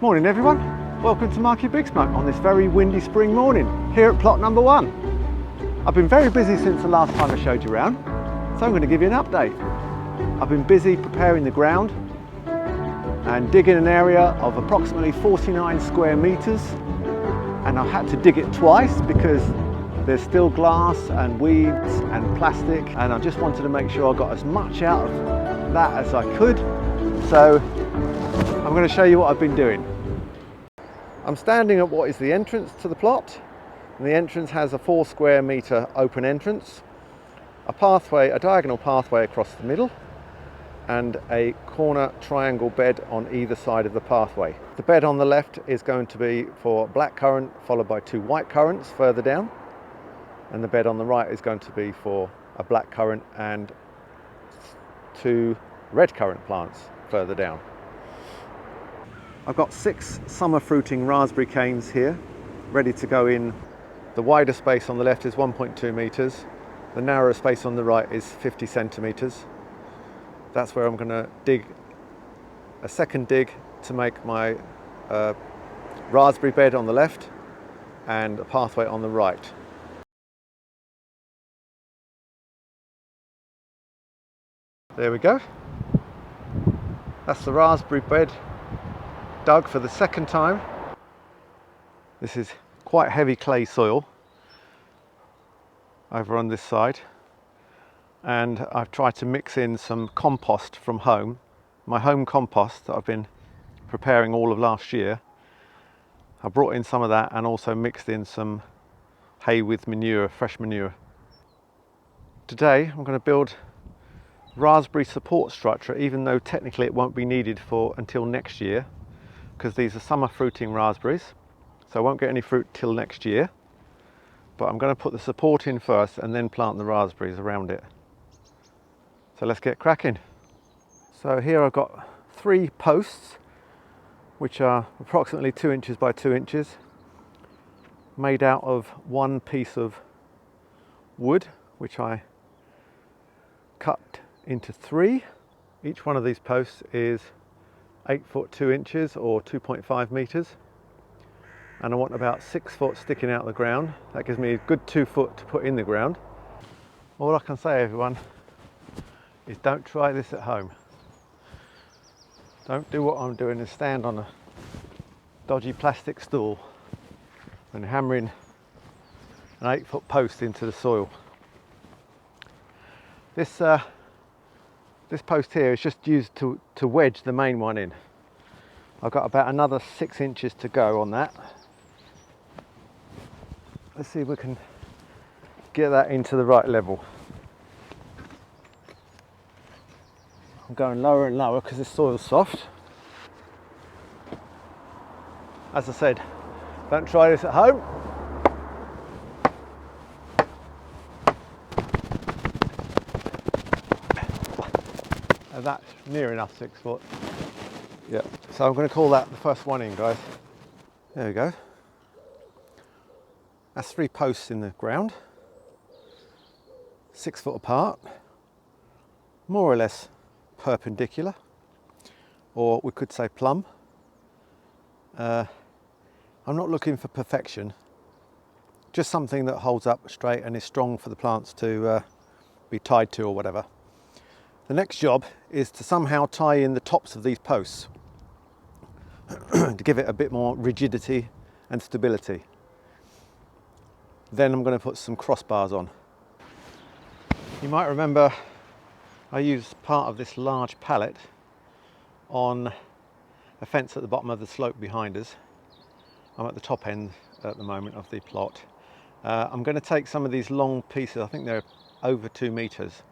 Morning everyone, welcome to Marky Big Smoke on this very windy spring morning here at plot number 1. I've been very busy since the last time I showed you around, so I'm going to give you an update. I've been busy preparing the ground and digging an area of approximately 49 square metres, and I've had to dig it twice because there's still glass and weeds and plastic, and I just wanted to make sure I got as much out of that as I could. So I'm going to show you what I've been doing. I'm standing at what is the entrance to the plot, and the entrance has a 4 square metre open entrance, a pathway, a diagonal pathway across the middle, and a corner triangle bed on either side of the pathway. The bed on the left is going to be for black currant, followed by 2 white currants further down, and the bed on the right is going to be for a black currant and 2 red currant plants further down. I've got 6 summer fruiting raspberry canes here, ready to go in. The wider space on the left is 1.2 metres, the narrower space on the right is 50 centimetres. That's where I'm going to dig a second dig to make my raspberry bed on the left and a pathway on the right. There we go. That's the raspberry bed dug for the second time. This is quite heavy clay soil over on this side, and I've tried to mix in some compost from home, my home compost that I've been preparing all of last year. I brought in some of that and also mixed in some hay with manure, fresh manure. Today I'm going to build raspberry support structure, even though technically it won't be needed until next year, because these are summer fruiting raspberries, so I won't get any fruit till next year. But I'm going to put the support in first and then plant the raspberries around it. So let's get cracking. So here I've got 3 posts, which are approximately 2 inches by 2 inches, made out of 1 piece of wood, which I cut into 3. Each one of these posts is 8 foot 2 inches or 2.5 metres, and I want about 6 foot sticking out of the ground. That gives me a good 2 foot to put in the ground. All I can say, everyone, is don't try this at home. Don't do what I'm doing and stand on a dodgy plastic stool and hammering an 8 foot post into the soil. This post here is just used to wedge the main one in. I've got about another 6 inches to go on that. Let's see if we can get that into the right level. I'm going lower and lower because the soil's soft. As I said, don't try this at home. And that's near enough 6 foot. Yeah, so I'm going to call that the first one in, guys. There we go. That's 3 posts in the ground, 6 foot apart, more or less perpendicular, or we could say plumb. I'm not looking for perfection, just something that holds up straight and is strong for the plants to be tied to or whatever. The next job is to somehow tie in the tops of these posts to give it a bit more rigidity and stability. Then I'm going to put some crossbars on. You might remember I used part of this large pallet on a fence at the bottom of the slope behind us. I'm at the top end at the moment of the plot. I'm going to take some of these long pieces, I think they're over 2 meters.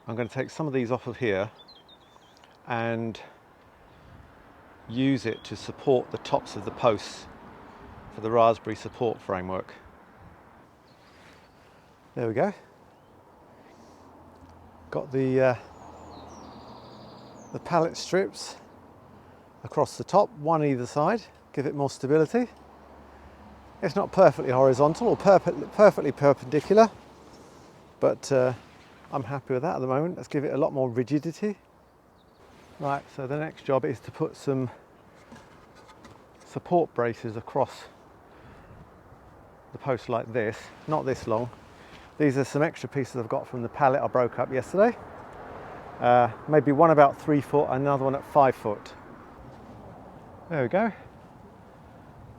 I'm going to take some of these off of here and use it to support the tops of the posts for the raspberry support framework. There we go. Got the pallet strips across the top, one either side, give it more stability. It's not perfectly horizontal or perfectly perpendicular, but I'm happy with that at the moment. Let's give it a lot more rigidity. Right, so the next job is to put some support braces across the post like this, not this long. These are some extra pieces I've got from the pallet I broke up yesterday. Maybe one about 3 foot, another one at 5 foot. There we go.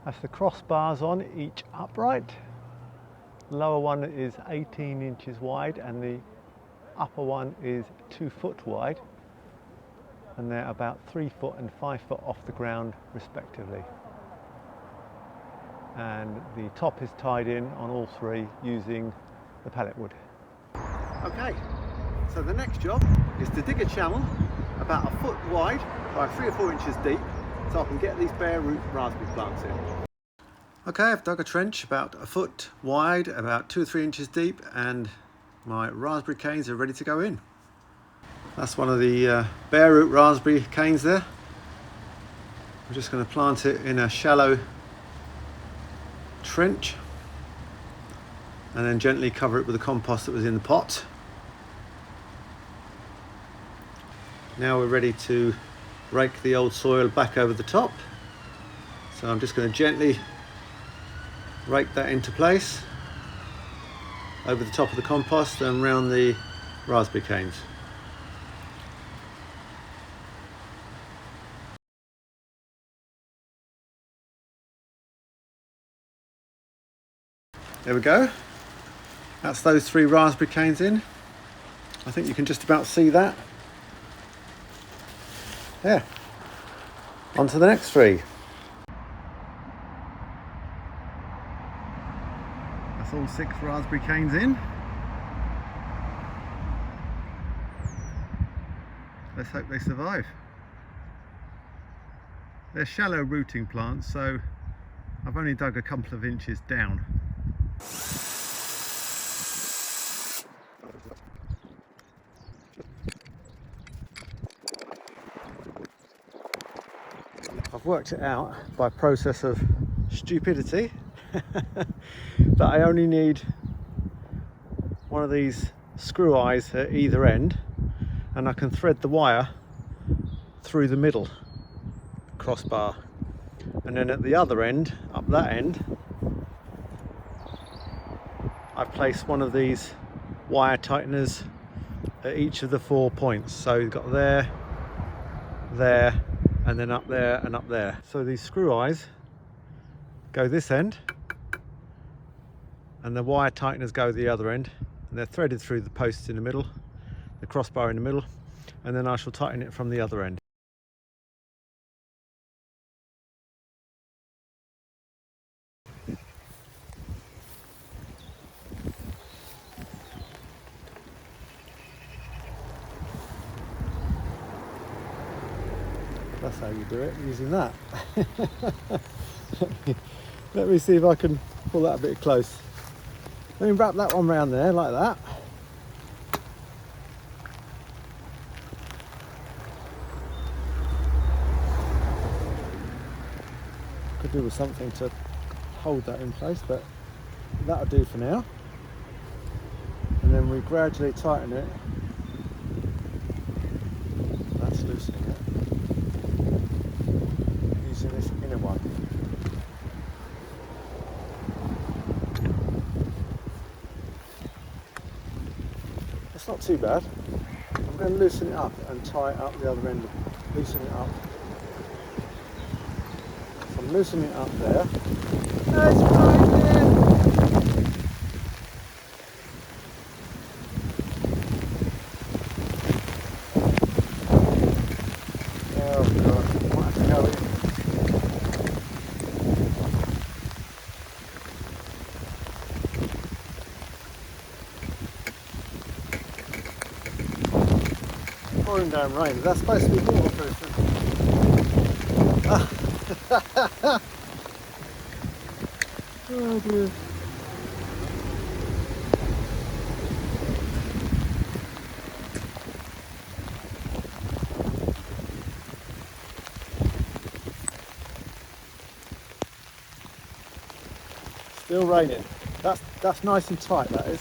That's the crossbars on each upright. The lower one is 18 inches wide and the upper one is 2 foot wide. And they're about 3 foot and 5 foot off the ground respectively. And the top is tied in on all three using the pallet wood. Okay, so the next job is to dig a channel about 1 foot wide by 3 or 4 inches deep so I can get these bare root raspberry plants in. Okay, I've dug a trench about 1 foot wide, about 2 or 3 inches deep, and my raspberry canes are ready to go in. That's one of the bare root raspberry canes there. I'm just going to plant it in a shallow trench and then gently cover it with the compost that was in the pot. Now we're ready to rake the old soil back over the top. So I'm just going to gently rake that into place over the top of the compost and round the raspberry canes. There we go. That's those 3 raspberry canes in. I think you can just about see that. Yeah. On to the next 3. That's all 6 raspberry canes in. Let's hope they survive. They're shallow rooting plants, so I've only dug a couple of inches down. I've worked it out by process of stupidity that I only need one of these screw eyes at either end, and I can thread the wire through the middle crossbar, and then at the other end, up that end, I place one of these wire tighteners at each of the 4 points. So you've got there, there, and then up there and up there. So these screw eyes go this end and the wire tighteners go the other end, and they're threaded through the posts in the middle, the crossbar in the middle, and then I shall tighten it from the other end. That's how you do it, using that. Let me see if I can pull that a bit close. Let me wrap that one round there like that. Could do with something to hold that in place, but that'll do for now. And then we gradually tighten it. That's loosening it. Using this inner one. It's not too bad. I'm going to loosen it up and tie it up the other end. Loosen it up. So I'm loosening it up there. It's rising! Oh god, I might have to go in. Pouring down rain. Is that supposed to be waterproof? Oh dear. Still raining. That's nice and tight, that is.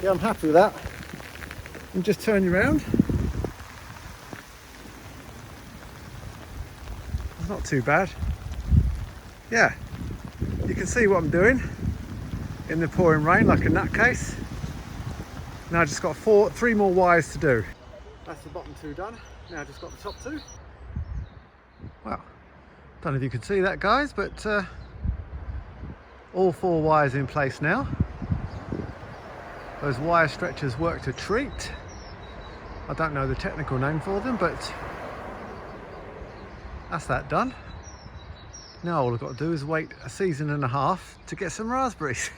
Yeah, I'm happy with that. And just turn you around. not too bad. Yeah, you can see what I'm doing in the pouring rain like a nutcase. Now I've just got 3 more wires to do. That's the bottom 2 done. Now I've just got the top 2. Well, don't know if you can see that, guys, but all 4 wires in place now. Those wire stretchers work to treat. I don't know the technical name for them, but that's that done. Now all I've got to do is wait a season and a half to get some raspberries.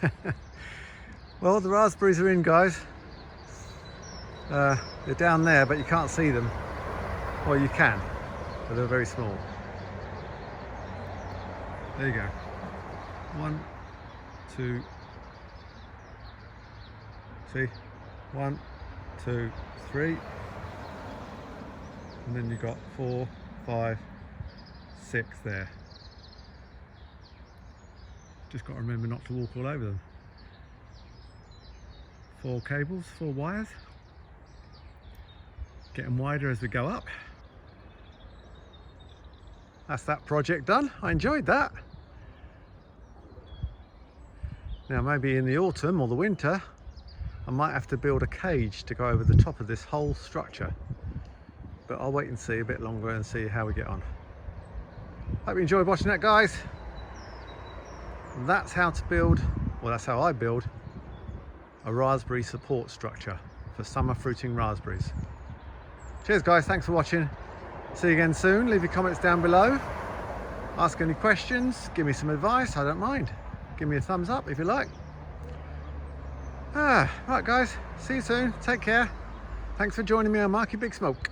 Well, the raspberries are in, guys. They're down there, but you can't see them. Well, you can, but they're very small. There you go. 1, 2. See? 1, 2, 3. And then you've got 4, 5, 6 there. Just got to remember not to walk all over them. 4 cables, 4 wires. Getting wider as we go up. That's that project done. I enjoyed that. Now maybe in the autumn or the winter I might have to build a cage to go over the top of this whole structure, but I'll wait and see a bit longer and see how we get on. Hope you enjoyed watching that, guys. That's how to build, well, that's how I build a raspberry support structure for summer fruiting raspberries. Cheers, guys, thanks for watching. See you again soon. Leave your comments down below. Ask any questions, give me some advice, I don't mind. Give me a thumbs up if you like. Right, guys, see you soon. Take care. Thanks for joining me on Marky Big Smoke.